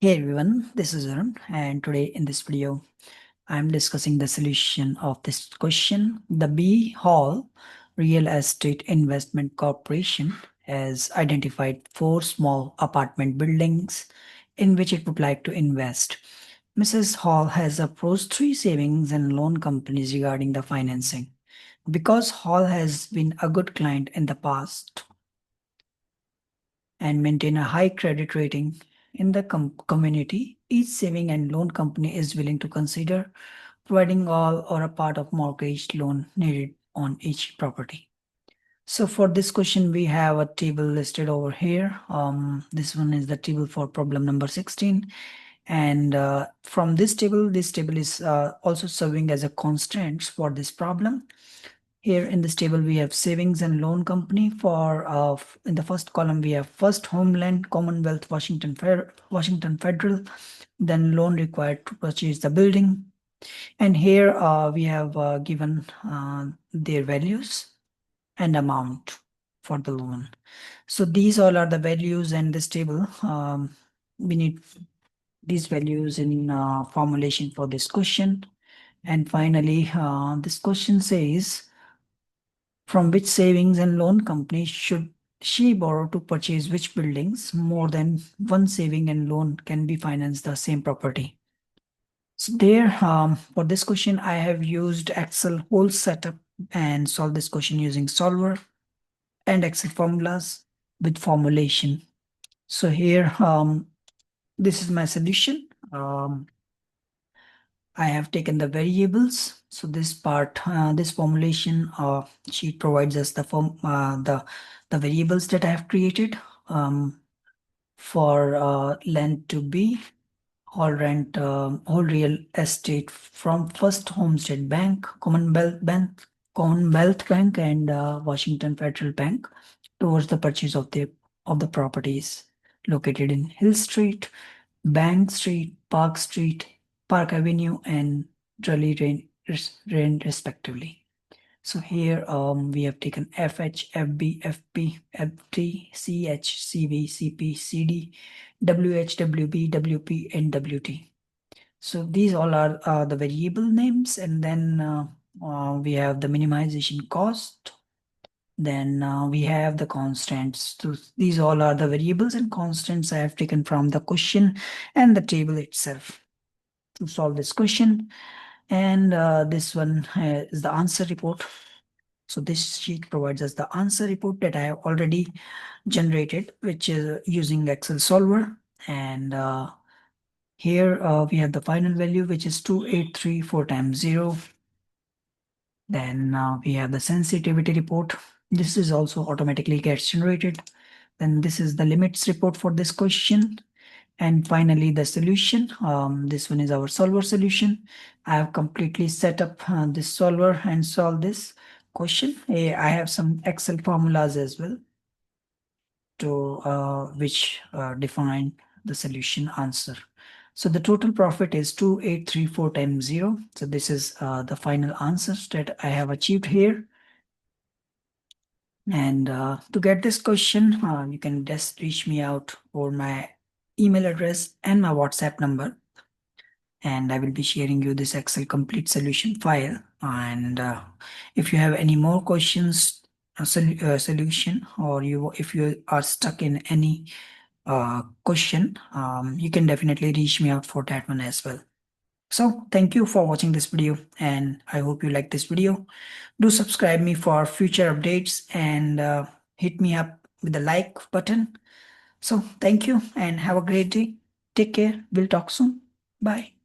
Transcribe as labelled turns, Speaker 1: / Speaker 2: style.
Speaker 1: Hey everyone, this is Arun, and today in this video, I'm discussing the solution of this question. The B Hall Real Estate Investment Corporation has identified four small apartment buildings in which it would like to invest. Mrs. Hall has approached three savings and loan companies regarding the financing. Because Hall has been a good client in the past, and maintain a high credit rating in the community, each saving and loan company is willing to consider providing all or a part of mortgage loan needed on each property. So for this question, we have a table listed over here. This one is the table for problem number 16. And from this table is also serving as a constraints for this problem. Here in this table, we have savings and loan company for in the first column, we have First Homeland, Commonwealth, Washington Federal, then loan required to purchase the building. And here we have given their values and amount for the loan. So these all are the values in this table. We need these values in formulation for this question. And finally, this question says, from which savings and loan company should she borrow to purchase which buildings? More than one saving and loan can be financed the same property. So there, for this question, I have used Excel whole setup and solved this question using solver and Excel formulas with formulation. So here, this is my solution. I have taken the variables. So this part, this formulation sheet provides us the variables that I have created for lend to be whole real estate from First Homestead Bank, Commonwealth Bank, and Washington Federal Bank towards the purchase of the properties located in Hill Street, Bank Street, Park Avenue, and Drully Lane, respectively. So here we have taken FH, FB, FP, FT, CH, CV, CP, CD, WH, WB, WP, and WT. So these all are the variable names, and then we have the minimization cost. Then we have the constants. So these all are the variables and constants I have taken from the question and the table itself to solve this question. And this one is the answer report. So this sheet provides us the answer report that I have already generated, which is using Excel solver. And here we have the final value, which is 2834 times 0. Then we have the sensitivity report. This is also automatically gets generated. Then this is the limits report for this question. And finally, the solution. This one is our solver solution. I have completely set up this solver and solve this question. I have some Excel formulas as well to which define the solution answer. So the total profit is 2834 times 0. So this is the final answers that I have achieved here. And to get this question, you can just reach me out for my email address and my WhatsApp number. And I will be sharing you this Excel complete solution file. And if you have any more questions, solution, or if you are stuck in any question, you can definitely reach me out for that one as well. So thank you for watching this video, and I hope you like this video. Do subscribe me for future updates and hit me up with the like button. So thank you and have a great day. Take care. We'll talk soon. Bye.